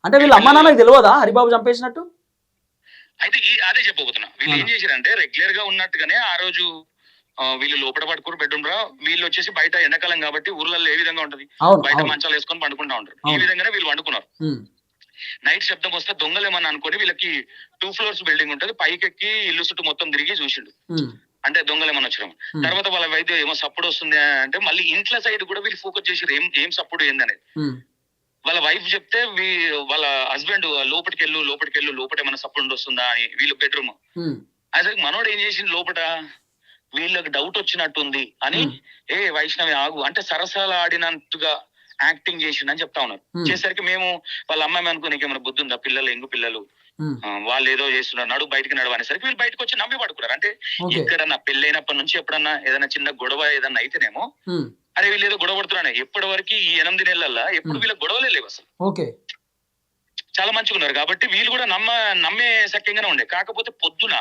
అంటే వీళ్ళ అమ్మా నాన్నకి తెలియదా హరిబాబు చంపేసినట్టు? అయితే అదే చెప్పబోతున్నా. వీళ్ళు ఏం చేశారంటే రెగ్యులర్ గా ఉన్నట్టుగానే ఆ రోజు వీళ్ళు లోపల పడుకోరు బెడ్రూమ్ రా, వీళ్ళు వచ్చేసి బయట ఎండాకాలం కాబట్టి ఊర్లలో ఏ విధంగా ఉంటది, బయట మంచాలు వేసుకొని పండుకుంటా ఉంటారు. ఈ విధంగానే వీళ్ళు వండుకున్నారు. నైట్ శబ్దం వస్తే దొంగలు ఏమన్నా అనుకొని వీళ్ళకి 2 ఫ్లోర్స్ బిల్డింగ్ ఉంటది, పైకెక్కి ఇల్లు చుట్టూ మొత్తం తిరిగి చూసిండు, అంటే దొంగలు ఏమన్నా వచ్చారు. తర్వాత వాళ్ళ వైద్యం ఏమో సప్పుడు వస్తుంది అంటే మళ్ళీ ఇంట్లో సైడ్ కూడా వీళ్ళు ఫోకస్ చేసారు ఏం సప్పుడు ఏందనేది. వాళ్ళ వైఫ్ చెప్తే వాళ్ళ హస్బెండ్ లోపలికెళ్ళు లోపల ఏమైనా సప్పుడు వస్తుందా అని వీళ్ళు బెడ్రూమ్. అయితే మనోడు ఏం చేసింది లోపల, వీళ్ళకి డౌట్ వచ్చినట్టుంది అని వైష్ణవి ఆగు అంటే సరసాలు ఆడినంతగా యాక్టింగ్ చేసిండని చెప్తా ఉన్నారు. చేసరికి మేము వాళ్ళ అమ్మాయి అనుకో నీకేమైనా బుద్ధి ఉందా, పిల్లలు ఎంగు పిల్లలు వాళ్ళు ఏదో చేస్తున్నారు, నడు బయటకు నడువు అనేసరికి వీళ్ళు బయటకు వచ్చి నమ్మి పడుకున్నారు. అంటే ఎక్కడన్నా పెళ్ళైనప్పటి నుంచి ఎప్పుడన్నా ఏదైనా చిన్న గొడవ ఏదన్నా అయితేనేమో అరే వీళ్ళు ఏదో గొడవ పడుతున్నానే, ఎప్పటి వరకు ఈ 8 నెలల్లో ఎప్పుడు వీళ్ళకి గొడవలే లేవు అసలు. చాలా మంచిగా ఉన్నారు కాబట్టి వీళ్ళు కూడా నమ్మే సఖ్యంగానే ఉండే. కాకపోతే పొద్దున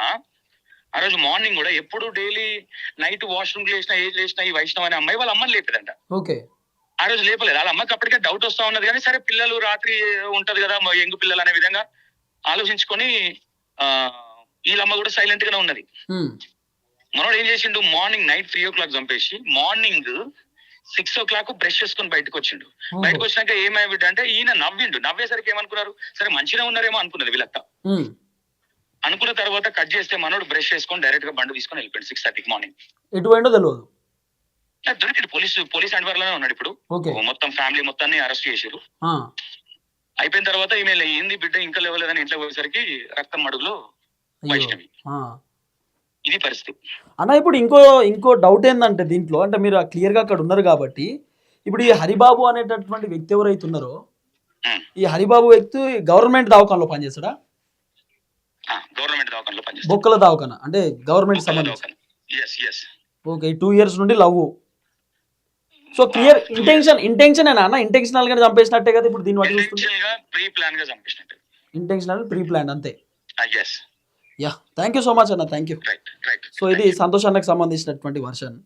ఆ రోజు మార్నింగ్ కూడా ఎప్పుడు డైలీ నైట్ వాష్రూమ్ లేచినా ఈ వైష్ణవ్ అనే అమ్మాయి వాళ్ళ అమ్మని లేపేదంట. ఆ రోజు లేపలేదు. వాళ్ళ అమ్మకి అప్పటికే డౌట్ వస్తా ఉన్నది కానీ సరే పిల్లలు రాత్రి ఉంటది కదా ఎంగు పిల్లలు అనే విధంగా ఆలోచించుకొని వీళ్ళమ్మ కూడా సైలెంట్ గానే ఉన్నది. మనోడు ఏం చేసిండు, మార్నింగ్ నైట్ 3 o'clock చంపేసి మార్నింగ్ 6 o'clock బ్రష్ చేసుకుని బయటకు వచ్చిండు. బయటకు వచ్చినాక ఏమైంది అంటే ఈయన నవ్వేసరికి ఏమనుకున్నారు, సరే మంచిగా ఉన్నారేమో అనుకున్నది వీళ్ళక్క. అనుకున్న తర్వాత కట్ చేస్తే మనోడు బ్రష్ చేసుకొని డైరెక్ట్ గా బండి తీసుకొని వెళ్ళిపోయాడు 6:30 మార్నింగ్. ఎటు పోయిండో తెలియదు. దొరికింది, పోలీస్ అండర్ లోనే ఉన్నాడు ఇప్పుడు. మొత్తం ఫ్యామిలీ మొత్తాన్ని అరెస్ట్ చేశారు. అయిపోయిన తర్వాత ఈమె ఏంది బిడ్డ ఇంకా లేవలేదని ఇంట్లో పోయేసరికి రక్తం అడుగులో వైష్ణవి. ఇది పరిస్థితి అన్న. ఇప్పుడు ఇంకో డౌట్ ఏంటంటే దీంట్లో, అంటే మీరు క్లియర్ గా అక్కడ ఉన్నారు కాబట్టి, ఇప్పుడు ఈ హరిబాబు అనేటటువంటి వ్యక్తి ఎవరైతే ఉన్నారో, ఈ హరిబాబు వ్యక్తి గవర్నమెంట్ దవాఖానలో పనిచేస్తాడా? గవర్నమెంట్ దవాఖానలో పనిచేస్తాడు. బొక్కల దవాఖాన అంటే గవర్నమెంట్ సంబంధించి. ఓకే, 2 years నుండి లవ్. సో క్లియర్ ఇంటెన్షన్ అన్న, ఇంటెన్షనల్ గా చంపేసినట్టే కదా ఇప్పుడు దీన్ని బట్టి చూస్తుంటే. ఇంటెన్షనల్ ప్రీ ప్లాన్ అంతే. Yeah, thank you so much అన్న, థ్యాంక్ యూ. సో ఇది సంతోష్ అన్నకు సంబంధించినటువంటి వర్షన్.